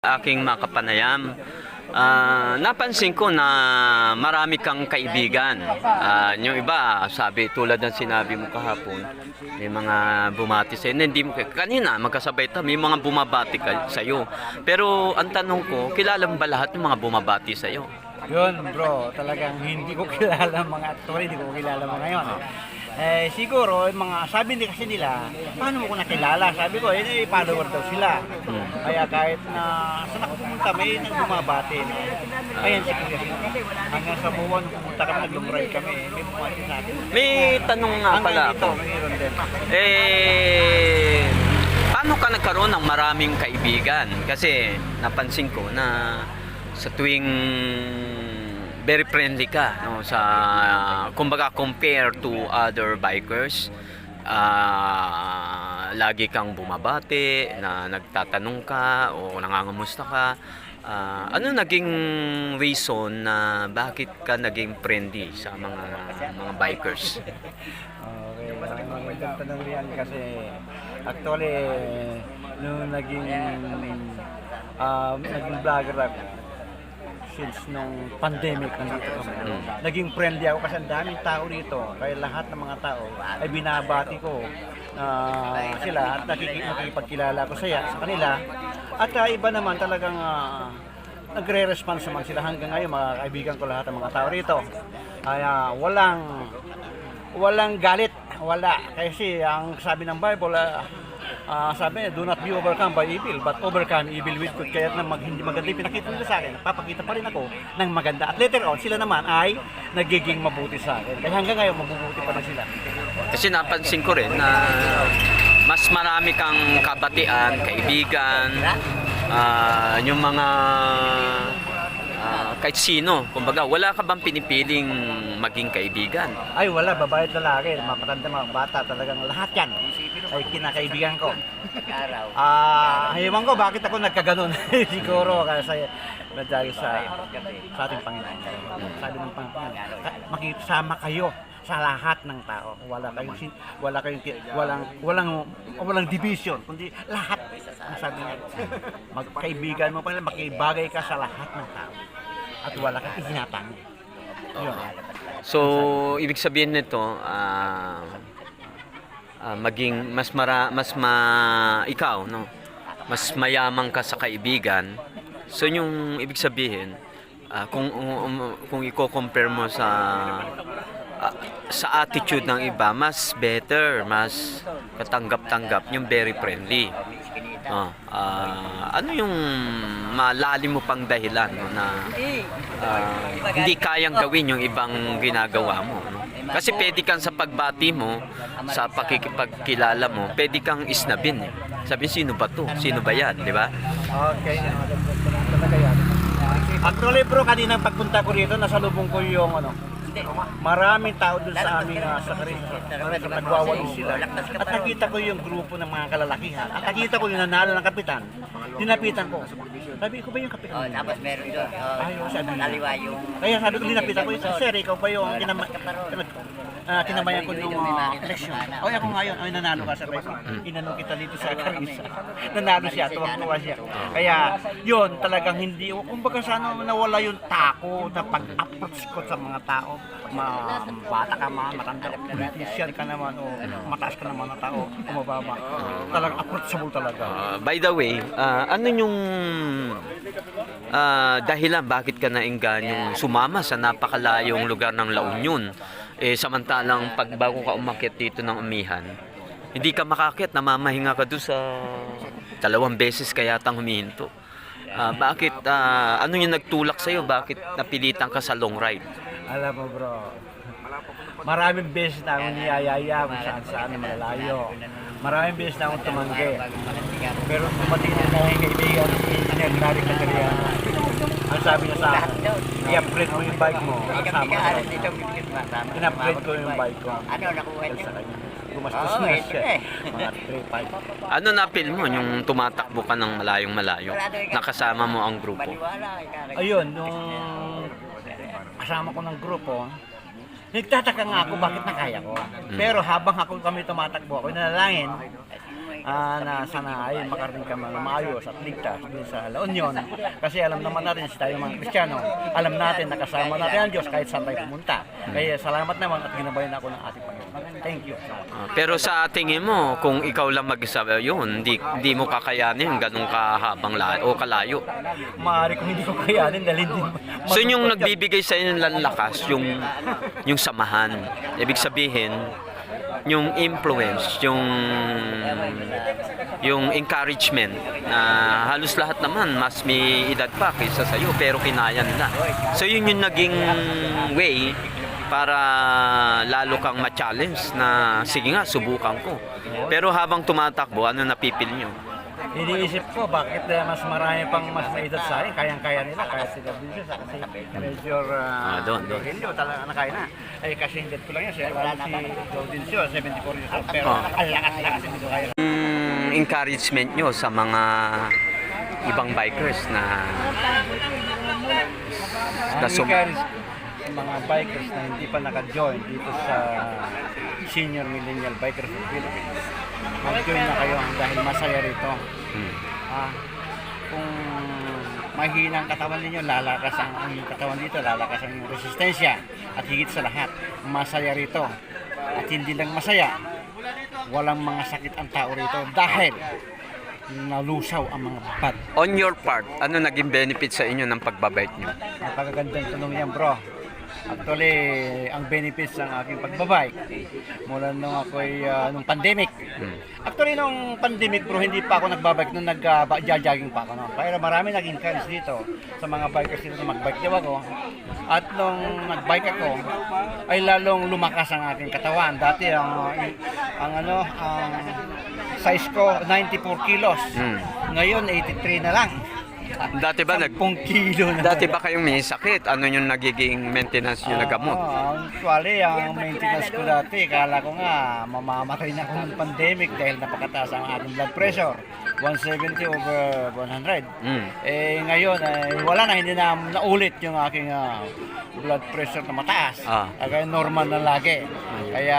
Aking makapanayam, napansin ko na marami kang kaibigan. Yung iba, sabi tulad ng sinabi mo kahapon, may mga bumati sa'yo. Hindi mo, kanina, magkasabay tayo, may mga bumabati sa'yo. Pero ang tanong ko, kilala mo ba lahat ng mga bumabati sa'yo? Yun bro, talagang hindi ko kilala mga aktor, hindi ko kilala mga ngayon. Siguro, mga sabi kasi nila, paano mo ko nakilala? Sabi ko, follower daw sila. Kaya kahit na saan ako pumunta, may nang bumabati. Ayan si Kuya. Hanggang sa buwan, pumunta kami, nag-ride kami, may bumati sa akin. May tanong nga pala ako. Mayroon din. Paano ka nagkaroon ng maraming kaibigan? Kasi napansin ko na sa tuwing very friendly ka, no, sa kumbaga compare to other bikers, lagi kang bumabati, na nagtatanong ka o nangangamusta ka. Ano naging reason na bakit ka naging friendly sa mga bikers? Okay, magandang tanong yan kasi actually nung naging vlogger ako since nung pandemic nandito kami. Naging friendly ako kasi ang daming tao dito. Kaya lahat ng mga tao ay binabati ko sila at nakikipagkilala ko sa kanila. At iba naman talagang nagre-response naman sila hanggang ngayon. Mga kaibigan ko lahat ng mga tao rito. Kaya walang galit. Wala. Kasi ang sabi ng Bible, sabi niya, do not be overcome by evil, but overcome evil with good. Kaya na hindi maganda yung pinakita nila sa akin, papakita pa rin ako ng maganda. At later on, sila naman ay nagiging mabuti sa akin. Kaya hanggang ngayon, mabubuti pa na sila. Kasi napansin ko rin na mas marami kang kabatian, kaibigan, yung mga kahit sino. Kumbaga, wala ka bang pinipiling maging kaibigan? Ay, wala. Babae at lalaki, mga matanda, mga bata, talagang lahat yan ay kinakaibigan ko. Ewan ko bakit ako nagkaganon. Siguro kasi dahil sa ating Panginoon. Sabi ng Panginoon, makisama kayo sa lahat ng tao. Walang division, kundi lahat. Ang sabi niya, magkaibigan mo pa rin, makibagay ka sa lahat ng tao. At wala kang ihinatang. So, ibig sabihin nito, maging ikaw, no, mas mayaman ka sa kaibigan. So yung ibig sabihin, kung i-compare mo sa attitude ng iba, mas better, mas katanggap-tanggap yung very friendly. Ano yung malalim mo pang dahilan, no, na hindi kayang gawin yung ibang ginagawa mo, no? Kasi pwede kang sa pagbati mo, sa pakikipagkilala mo, pwede kang isnabin. Sabi, sino ba to? Sino ba yan? Di ba? Okay, talaga yan. Actually bro, kanina pagpunta ko rito, nasalubong ko yung maraming tao dun sa amin sa Karinto. Nagwawalis sila. At nakita ko yung grupo ng mga kalalakihan. At nakita ko yung nanalo ng kapitan. Dinapitan ko. Sabi ko ba yung kapitan? Tapos meron doon. Sabi Kaliwa yung... Kaya sabi ko, dinapitan ko. Sir, ikaw ba yung kinamayan ko ng eleksyon? O ako ngayon, ay nanalo ka sa Karinto. Inanong kita dito sa Karisa. Nanalo siya, tuwang-tuwa siya. Kaya yun, talagang hindi, kumbaga sana nawala yung takot na pag-approach ko sa mga tao. Bata ka man, matanda, politician ka naman, o mataas ka naman ng tao, o mababa. Talagang approachable talaga. By the way, ano yung dahilan bakit ka naingganyong sumama sa napakalayong lugar ng La Union? Samantalang pag bago ka umakyat dito ng Amihan, hindi ka makakit, namamahinga ka doon sa 2 beses kaya tang humihinto. Bakit, ano yung nagtulak sa'yo? Bakit napilitan ka sa long ride? Alam mo bro, maraming beses na akong niyayaya kung saan malalayo. Maraming beses na akong tumanggi. Pero tumating na yung kaibigan, Engineer Kagalian. Ang sabi niya sa akin, i-upgrade mo yung bike mo. Kasama ko. In-upgrade ko yung bike ko. Gumastos na siya. Mga 3-5. Ano na-feel mo yung tumatakbo ka ng malayong-malayo? Nakasama mo ang grupo? Ayun, nung kasama ko ng grupo, nagtataka nga ako bakit nakaya ko. Pero habang kami tumatakbo, ako nanalangin, na sana ay makarating ka ng maayos at ligtas din sa La Union. Kasi alam naman natin, sa tayo mga Kristiyano, alam natin na kasama natin ang Diyos kahit saan tayo pumunta. Kaya salamat naman at ginabayan ako ng ating Panginoon. Thank you. Pero sa tingin mo, kung ikaw lang mag-isa yun, di mo kakayanin ganun kahabang o kalayo. Maaari kung hindi ko kayanin dahil hindi So yung nagbibigay sa inyo ng lakas, yung samahan. Ibig sabihin, yung influence, yung encouragement na halos lahat naman mas may edad pa kaysa sa iyo pero kinaya nila. So yun yung naging way para lalo kang ma-challenge na sige nga, subukan ko. Pero habang tumatakbo, ano napipili nyo? Iniisip ko bakit mas marami pang mas may edad sa akin, kayang-kaya nila, kaya sila Vincent, kasi Major doon. Rogelio, talaga na kaya na. Ay kasi hindi ko lang yan, wala si Claudencio, 74 years old, pero Oh. ang lakas-lakas hindi ko kaya. Encouragement nyo sa mga ibang bikers na Ang encourage sa mga bikers na hindi pa naka-join dito sa Senior Millennial Bikers of the Philippines, mag-join na kayo dahil masaya rito. Kung mahina ang katawan ninyo, lalakas ang katawan dito, lalakas ang resistensya, at higit sa lahat, masaya rito. At hindi lang masaya, walang mga sakit ang tao rito dahil nalusaw ang mga bad. On your part, ano naging benefit sa inyo ng pagbabike nyo? Napakagandang tanong yan, bro. Actually, ang benefits ng aking pagbabike mula nung ako'y nung pandemic. Actually, nung pandemic, bro, hindi pa ako nagbabike nung nag-jogging pa ako. No? Pero marami naging encourage dito sa mga bikers dito na mag-bike daw ako. At nung nag-bike ako, ay lalong lumakas ang aking katawan. Dati ang size ko 94 kilos. Ngayon 83 na lang. Dati ba 10 kilo na. Dati ba kayong may sakit? Ano yung nagiging maintenance nyo na gamot? Actually, ang maintenance ko dati, kala ko nga mamamatay na ako ng pandemic dahil napakataas ang aking blood pressure. 170 over 100. Eh ngayon, wala na, hindi na naulit yung aking blood pressure na mataas. Kaya normal na lagi. Kaya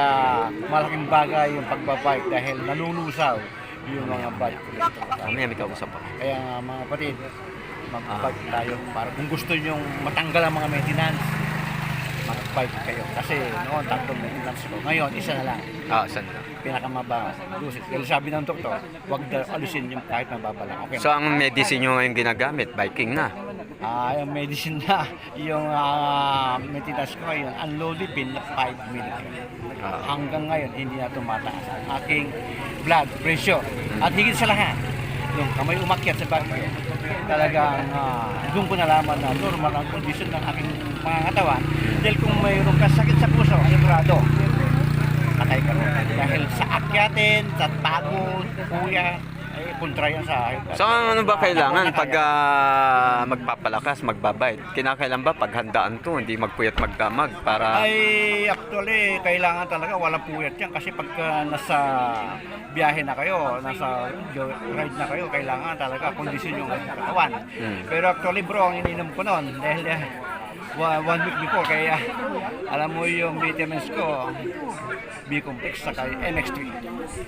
malaking bagay yung pagbabike dahil nalulusaw yung mga bike cholesterol. May kausap ako. Kaya mga kapatid, mag-bike tayo para kung gusto nyo matanggal ang mga maintenance, mag-bike kayo. Kasi noon, 3 maintenance ko. Ngayon, isa na lang. Saan na? Pinakamababa. Kasi sabi ng doktor, huwag alisin yung kahit mababa lang. Okay. So ang medicine nyo ngayon ginagamit, biking na? Yung medicine na, yung maintenance ko ngayon, ang lolipin na 5 mg. Hanggang ngayon, hindi na tumataas ang aking blood pressure. At higit sa lahat, nung kamay umakyat sa bagay, talagang doon ko nalaman na normal ang kondisyon ng aking mga katawan. Dahil kung mayroon ka sakit sa puso, sigurado, patay ka rin. Dahil sa akyatin, sa pagod, kuya, ay kontra yan sa akin. So ano ba kailangan pag magpapalakas, magbabike? Kinakailan ba paghandaan to, hindi magpuyat magdamag para... Ay, actually, kailangan talaga walang puyat yan kasi pagka nasa biyahe na kayo, nasa ride na kayo, kailangan talaga kondisyon yung katawan. Pero actually bro, ang ininom ko noon dahil 1 week before, kaya alam mo yung vitamins ko, B-complex sa kay MX3.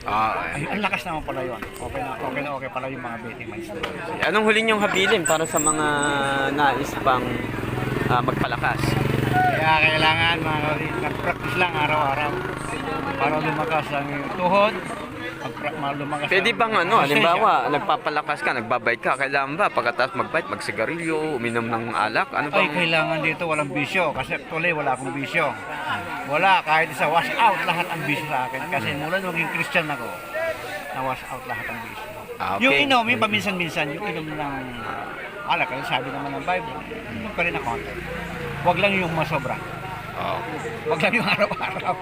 Ay, ang lakas naman pala yun. Okay pala yung mga vitamins. Anong huli niyong habilin para sa mga nais pang magpalakas? Kaya kailangan mag-practice lang araw-araw para lumakas ang tuhod. Lumakas Pwede bang halimbawa, nagpapalakas ka, nagbabike ka, kailangan ba pagkatapos magbike, magsigarilyo, uminom ng alak? Ano Ay, bang... kailangan dito walang bisyo kasi actually wala akong bisyo. Wala, kahit isa wash out lahat ang bisyo sa akin kasi mula nung maging Christian ako, na wash out lahat ang bisyo. Okay. Yung inom, yung paminsan-minsan, yung inom ng alak, kasi sabi naman ng Bible, inom pa rin na konti. Huwag lang yung masobra. Huwag lang yung araw-araw.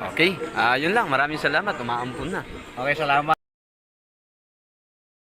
Okay, yun lang. Maraming salamat. Umaampun na. Okay, salamat.